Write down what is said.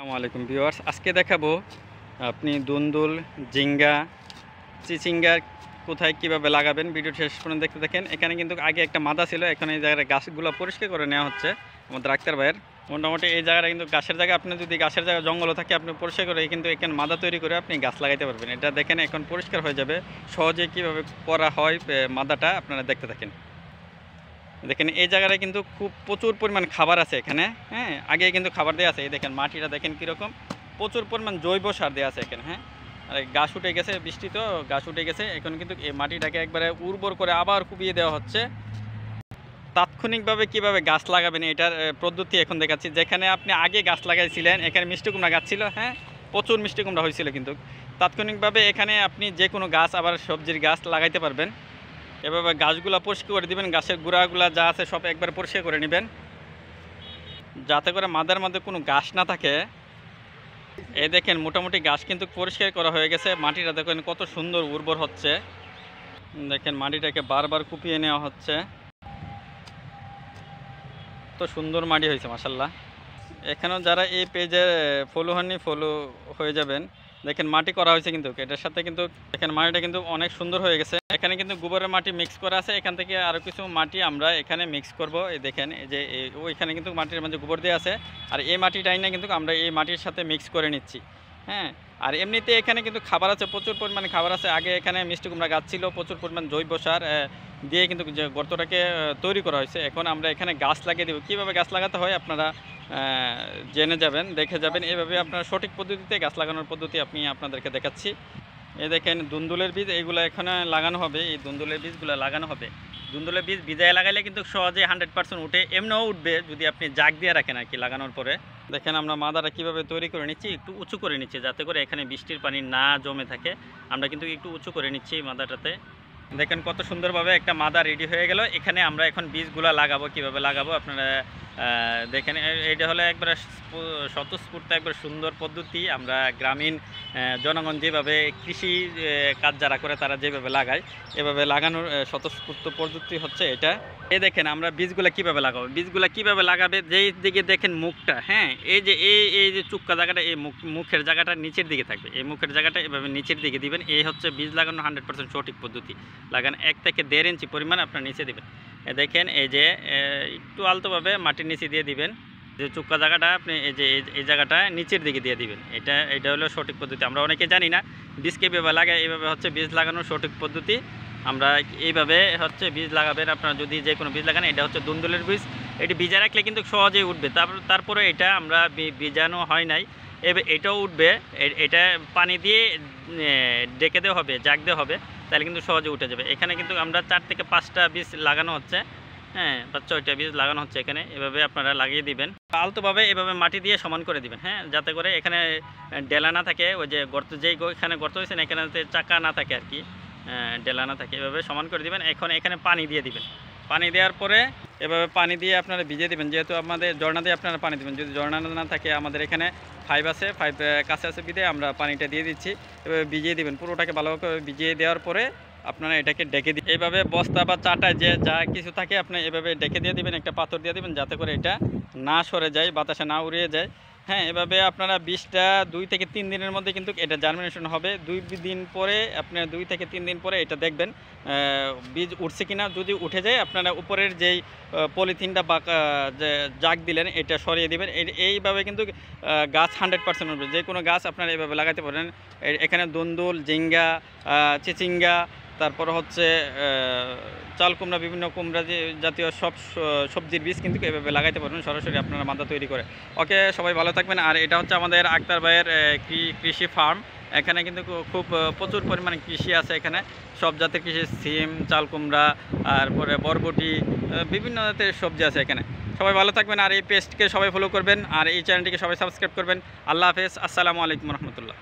আসসালামু আলাইকুম ভিউয়ার্স, আজকে দেখাবো আপনি দুন্দুল, জিঙ্গা, চিচিঙ্গা কোথায় কিভাবে লাগাবেন। ভিডিও শেষ পর্যন্ত দেখতে দেখেন। এখানে কিন্তু আগে একটা মাদা ছিল, এখন এই জায়গায় গাছগুলো পরিষ্কার করে নেওয়া হচ্ছে আমাদের ডাক্তার ভাইয়ের। মোটামুটি এই জায়গাটা কিন্তু গাছের জায়গা, আপনি যদি গাছের জায়গা জঙ্গলও থাকে আপনি পরিষ্কার করে কিন্তু এখানে মাদা তৈরি করে আপনি গাছ লাগাইতে পারবেন। এটা দেখেন এখন পরিষ্কার হয়ে যাবে। সহজে কিভাবে করা হয় মাদাটা আপনারা দেখতে থাকেন। দেখেন এই জায়গাটা কিন্তু খুব প্রচুর পরিমাণ খাবার আছে এখানে। হ্যাঁ, আগে কিন্তু খাবার দেওয়া আছে। এই দেখেন মাটিটা দেখেন কীরকম, প্রচুর পরিমাণ জৈব সার দেওয়া আছে এখানে। হ্যাঁ, আর গাছ উঠে গেছে, বৃষ্টি তো গাছ উঠে গেছে, এখন কিন্তু এই মাটিটাকে একবারে উর্বর করে আবার কুপিয়ে দেওয়া হচ্ছে। তাৎক্ষণিকভাবে কিভাবে গাছ লাগাবেন এটার পদ্ধতি এখন দেখাচ্ছি। যেখানে আপনি আগে গাছ লাগাইছিলেন, এখানে মিষ্টি কুমড়া গাছ ছিল, হ্যাঁ প্রচুর মিষ্টি কুমড়া হয়েছিল, কিন্তু তাৎক্ষণিকভাবে এখানে আপনি যে কোনো গাছ, আবার সবজির গাছ লাগাইতে পারবেন। এভাবে গাছগুলো পরিষ্কার করে দিবেন, গাছের গোড়াগুলো যা আছে সব একবার পরিষ্কার করে নেবেন, যাতে করে মাদার মধ্যে কোনো গাছ না থাকে। এই দেখেন মোটামুটি গাছ কিন্তু পরিষ্কার করা হয়ে গেছে। মাটিটা দেখেন কত সুন্দর উর্বর হচ্ছে। দেখেন মাটিটাকে বারবার কুপিয়ে নেওয়া হচ্ছে, তো সুন্দর মাটি হয়েছে মাশাল্লাহ। এখানেও যারা এই পেজে ফলো হননি, ফলো হয়ে যাবেন। দেখেন মাটি করা হয়েছে কিন্তু এটার সাথে, কিন্তু দেখেন মাটিটা কিন্তু অনেক সুন্দর হয়ে গেছে। এখানে কিন্তু গোবরের মাটি মিক্স করা আছে, এখান থেকে আরও কিছু মাটি আমরা এখানে মিক্স করব। এই দেখেন এই যে ওইখানে কিন্তু মাটির মধ্যে গোবর দেওয়া আছে, আর এই মাটিটাই না কিন্তু আমরা এই মাটির সাথে মিক্স করে নিচ্ছি। হ্যাঁ, আর এমনিতে এখানে কিন্তু খাবার আছে, প্রচুর পরিমাণে খাবার আছে। আগে এখানে মিষ্টি কুমড়া গাছ ছিল, প্রচুর পরিমাণ জৈব সার দিয়ে কিন্তু যে গর্তটাকে তৈরি করা হয়েছে। এখন আমরা এখানে গাছ লাগিয়ে দেবো। কীভাবে গাছ লাগাতে হয় আপনারা জেনে যাবেন, দেখে যাবেন। এভাবে আপনার সঠিক পদ্ধতিতে গাছ লাগানোর পদ্ধতি আমি আপনাদেরকে দেখাচ্ছি। এই দেখেন দুন্দুলের বীজ, এইগুলো এখানে লাগানো হবে। এই দুন্দুলের বীজগুলো লাগানো হবে। দুন্দুলের বীজ ভিজায় লাগাইলে কিন্তু সহজে 100% উঠে, এমনিও উঠবে যদি আপনি জাগ দিয়ে রাখেন আর কি লাগানোর পরে। দেখেন আমরা মাদাটা কীভাবে তৈরি করে নিচ্ছি, একটু উঁচু করে নিচ্ছি যাতে করে এখানে বৃষ্টির পানি না জমে থাকে। আমরা কিন্তু একটু উঁচু করে নিচ্ছি মাদাটাতে। দেখেন কত সুন্দরভাবে একটা মাদা রেডি হয়ে গেল। এখানে আমরা এখন বীজগুলো লাগাবো। কিভাবে লাগাবো আপনারা দেখেন। এটা হলো একবারে স্বতঃস্ফূর্ত একবার সুন্দর পদ্ধতি। আমরা গ্রামীণ জনগণ যেভাবে কৃষি কাজ যারা করে তারা যেভাবে লাগায়, এভাবে লাগানোর স্বতঃস্ফূর্ত পদ্ধতি হচ্ছে এটা। এই দেখেন আমরা বীজগুলো কিভাবে লাগাবো। বীজগুলো কিভাবে লাগাবে, যেই দিকে দেখেন মুখটা, হ্যাঁ এই যে এই যে চুক্কা জায়গাটা, এই মুখের জায়গাটা নিচের দিকে থাকবে। এই মুখের জায়গাটা এভাবে নিচের দিকে দিবেন। এই হচ্ছে বীজ লাগানো 100% সঠিক পদ্ধতি। লাগান 1 থেকে 1.5 ইঞ্চি পরিমাণ আপনার নিচে দিবেন। দেখেন এই যে একটু আলতোভাবে মাটির নিচে দিয়ে দিবেন। যে চুক্কা জায়গাটা আপনি এই যে এই জায়গাটা নিচের দিকে দিয়ে দিবেন। এটা হলো সঠিক পদ্ধতি। আমরা অনেকে জানি না বীজকে এভাবে লাগায়। এইভাবে হচ্ছে বীজ লাগানোর সঠিক পদ্ধতি। আমরা এইভাবে হচ্ছে বীজ লাগাবেন। আপনারা যদি যে কোনো বীজ লাগান, এটা হচ্ছে দুন্দুলের বীজ। এটি ভিজা রাখলে কিন্তু সহজেই উঠবে। তারপরে এটা আমরা ভিজানো হয় নাই, এটাও উঠবে। এটা পানি দিয়ে ডেকে দেওয়া হবে, জাগ দেওয়া হবে, তাহলে কিন্তু সহজে উঠে যাবে। এখানে কিন্তু আমরা 4 থেকে 5টা বীজ লাগানো হচ্ছে, হ্যাঁ বা 6টা বীজ লাগানো হচ্ছে এখানে। এভাবে আপনারা লাগিয়ে দিবেন, আলতোভাবে এভাবে মাটি দিয়ে সমান করে দিবেন। হ্যাঁ, যাতে করে এখানে ডেলা না থাকে, ওই যে গর্ত, যেই এখানে গর্ত হয়েছে না এখানে চাকা না থাকে আর কি, ডেলা না থাকে। এভাবে সমান করে দিবেন। এখন এখানে পানি দিয়ে দিবেন। পানি দেওয়ার পরে এভাবে পানি দিয়ে আপনারা ভিজিয়ে দেবেন। যেহেতু আমাদের ঝর্ণা দিয়ে আপনারা পানি দেবেন, যদি ঝর্ণা না থাকে আমাদের এখানে 5 আছে, 5 কাছে আছে বিধে আমরা পানিটা দিয়ে দিচ্ছি। এভাবে ভিজিয়ে দেবেন, পুরোটাকে ভালোভাবে ভিজিয়ে দেওয়ার পরে আপনারা এটাকে ডেকে দিন। এইভাবে বস্তা বা চাটায় যে যা কিছু থাকে আপনি এভাবে ডেকে দিয়ে দিবেন, একটা পাথর দিয়ে দিবেন যাতে করে এটা না সরে যায়, বাতাসে না উড়িয়ে যায়। হ্যাঁ, এভাবে আপনারা বীজটা 2 থেকে 3 দিনের মধ্যে কিন্তু এটা জার্মিনেশন হবে। 2 দিন পরে আপনার 2 থেকে 3 দিন পরে এটা দেখবেন বীজ উঠছে কিনা। যদি উঠে যায় আপনারা উপরের যেই পলিথিনটা বা জাগ দিলেন এটা সরিয়ে দিবেন। এইভাবে কিন্তু গাছ 100% উঠবে। যে কোনো গাছ আপনারা এইভাবে লাগাতে পারেন। এখানে দুন্দুল, জিঙ্গা, চিচিঙ্গা, তারপর হচ্ছে চাল কুমড়া, বিভিন্ন কুমড়া জাতীয় সব সবজির বীজ কিন্তু এভাবে লাগাইতে পারবেন সরাসরি আপনারা মাদা তৈরি করে। ওকে, সবাই ভালো থাকবেন। আর এটা হচ্ছে আমাদের আক্তার ভাইয়ের কৃষি ফার্ম। এখানে কিন্তু খুব প্রচুর পরিমাণে কৃষি আছে। এখানে সব জাতের কৃষি, সিম, চাল কুমড়া, তারপরে বরবটি, বিভিন্ন জাতের সবজি আছে এখানে। সবাই ভালো থাকবেন, আর এই পেজটিকে সবাই ফলো করবেন, আর এই চ্যানেলটিকে সবাই সাবস্ক্রাইব করবেন। আল্লাহ হাফেজ, আসসালামু আলাইকুম রহমতুল্লাহ।